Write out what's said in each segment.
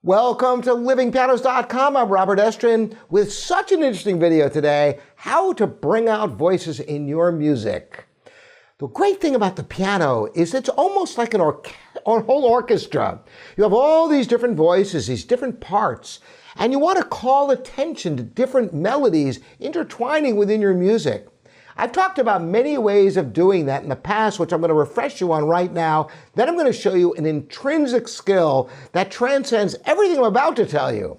Welcome to livingpianos.com. I'm Robert Estrin with such an interesting video today, how to bring out voices in your music. The great thing about the piano is it's almost like a whole orchestra. You have all these different voices, these different parts, and you want to call attention to different melodies intertwining within your music. I've talked about many ways of doing that in the past, which I'm going to refresh you on right now. Then I'm going to show you an intrinsic skill that transcends everything I'm about to tell you.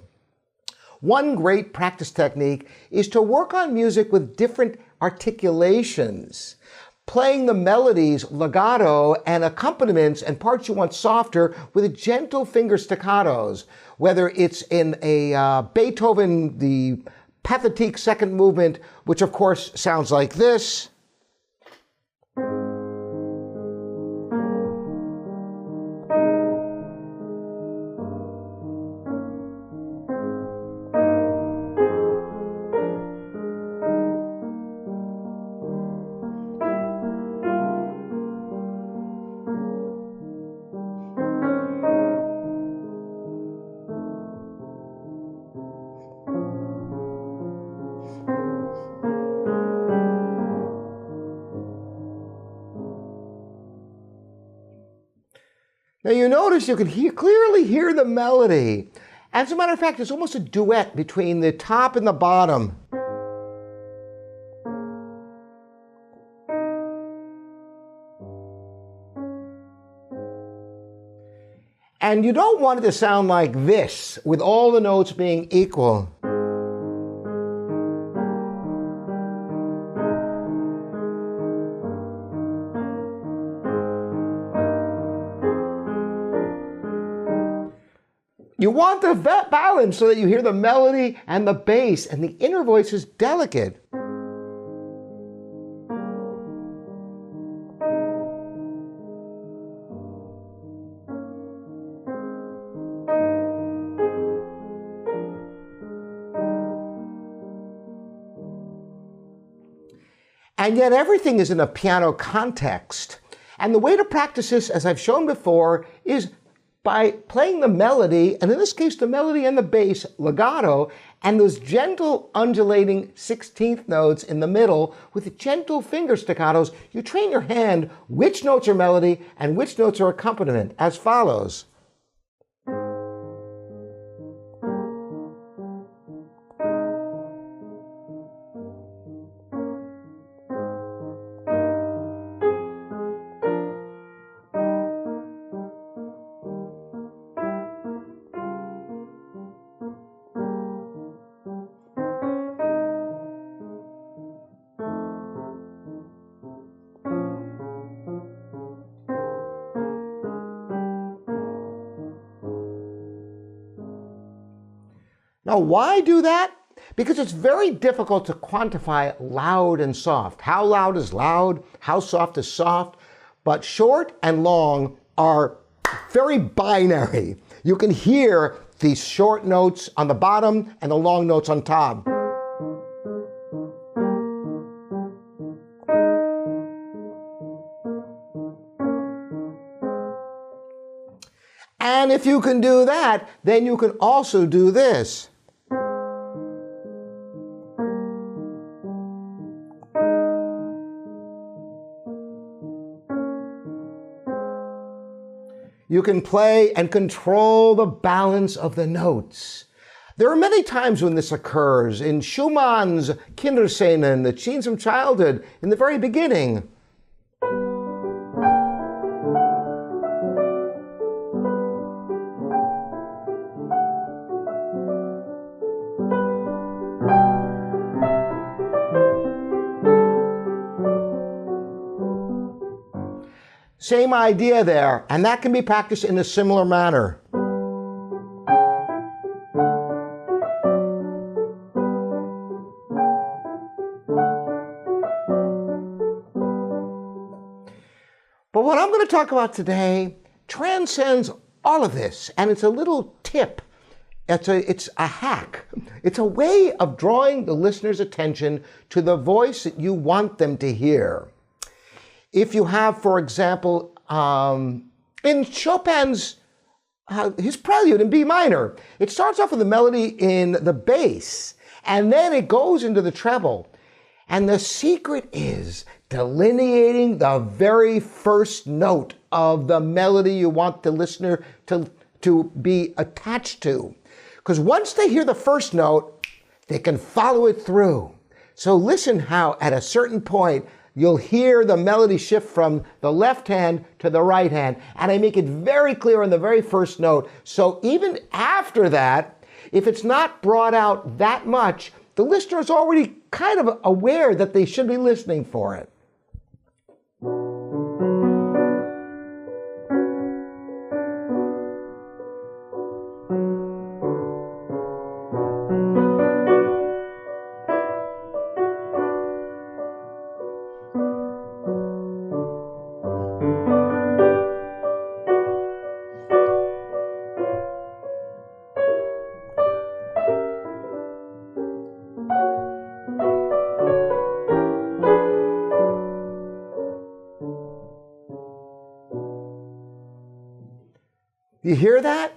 One great practice technique is to work on music with different articulations, playing the melodies, legato, and accompaniments and parts you want softer with gentle finger staccatos, whether it's in a Beethoven, the Pathetique second movement, which of course sounds like this. Now you notice you can clearly hear the melody. As a matter of fact, it's almost a duet between the top and the bottom. And you don't want it to sound like this, with all the notes being equal. You want the balance so that you hear the melody and the bass, and the inner voice is delicate. And yet everything is in a piano context. And the way to practice this, as I've shown before, is by playing the melody, and in this case the melody and the bass legato, and those gentle undulating 16th notes in the middle with gentle finger staccatos. You train your hand which notes are melody and which notes are accompaniment, as follows. Now, why do that? Because it's very difficult to quantify loud and soft. How loud is loud? How soft is soft? But short and long are very binary. You can hear these short notes on the bottom and the long notes on top. And if you can do that, then you can also do this. You can play and control the balance of the notes. There are many times when this occurs. In Schumann's Kinderscenen, the scenes from childhood, in the very beginning. Same idea there, and that can be practiced in a similar manner. But what I'm going to talk about today transcends all of this, and it's a little tip. It's a hack. It's a way of drawing the listener's attention to the voice that you want them to hear. If you have, for example, in Chopin's his prelude in B minor. It starts off with a melody in the bass, and then it goes into the treble. And the secret is delineating the very first note of the melody you want the listener to be attached to. Because once they hear the first note, they can follow it through. So listen how at a certain point, you'll hear the melody shift from the left hand to the right hand. And I make it very clear on the very first note. So even after that, if it's not brought out that much, the listener is already kind of aware that they should be listening for it. You hear that?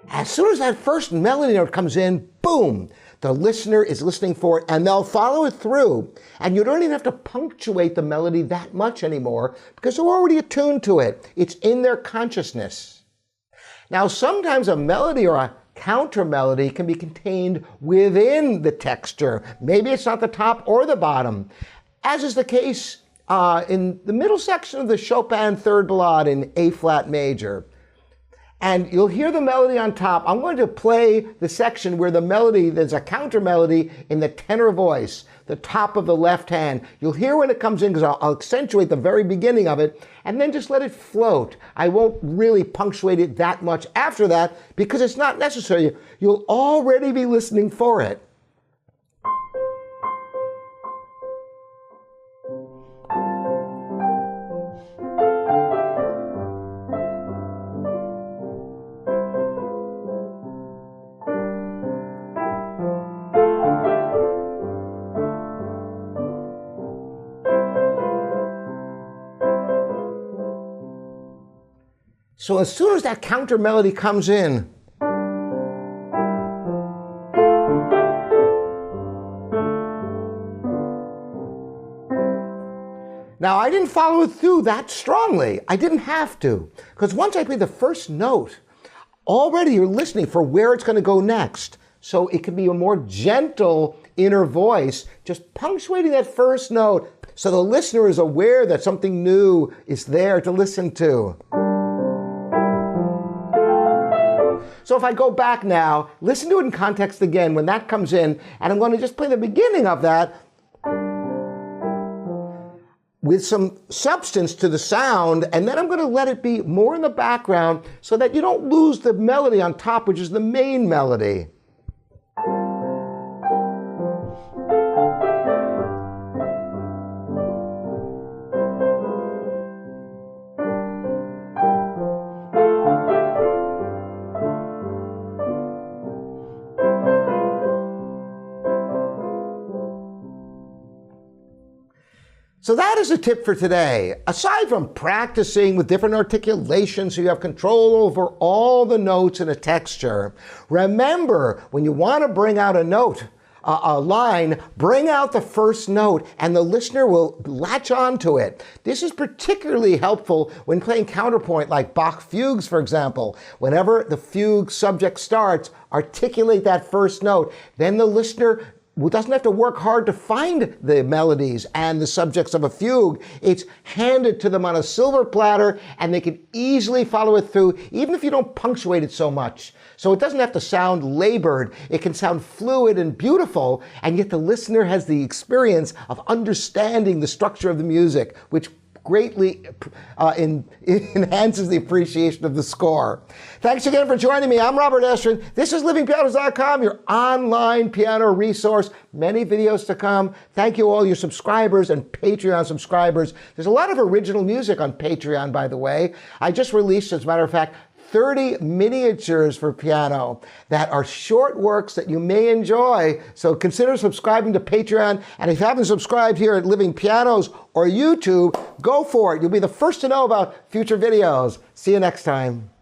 As soon as that first melody note comes in, boom, the listener is listening for it and they'll follow it through. And you don't even have to punctuate the melody that much anymore because they're already attuned to it. It's in their consciousness. Now, sometimes a melody or a counter melody can be contained within the texture. Maybe it's not the top or the bottom, as is the case in the middle section of the Chopin Third Ballade in A-flat major. And you'll hear the melody on top. I'm going to play the section where the melody, there's a counter melody in the tenor voice, the top of the left hand. You'll hear when it comes in because I'll accentuate the very beginning of it and then just let it float. I won't really punctuate it that much after that because it's not necessary. You'll already be listening for it. So as soon as that counter melody comes in, now I didn't follow it through that strongly. I didn't have to, because once I play the first note, already you're listening for where it's going to go next. So it can be a more gentle inner voice, just punctuating that first note so the listener is aware that something new is there to listen to. So if I go back now, listen to it in context again when that comes in, and I'm going to just play the beginning of that with some substance to the sound, and then I'm going to let it be more in the background so that you don't lose the melody on top, which is the main melody. So that is a tip for today. Aside from practicing with different articulations so you have control over all the notes in a texture, remember when you want to bring out a note, a line, bring out the first note and the listener will latch on to it. This is particularly helpful when playing counterpoint like Bach fugues, for example. Whenever the fugue subject starts, articulate that first note. Then the listener doesn't have to work hard to find the melodies and the subjects of a fugue. It's handed to them on a silver platter and they can easily follow it through, even if you don't punctuate it so much. So it doesn't have to sound labored. It can sound fluid and beautiful, and yet the listener has the experience of understanding the structure of the music, which greatly enhances the appreciation of the score. Thanks again for joining me. I'm Robert Estrin. This is livingpianos.com, your online piano resource. Many videos to come. Thank you all your subscribers and Patreon subscribers. There's a lot of original music on Patreon, by the way. I just released, as a matter of fact, 30 miniatures for piano that are short works that you may enjoy. So consider subscribing to Patreon. And if you haven't subscribed here at Living Pianos or YouTube, go for it. You'll be the first to know about future videos. See you next time.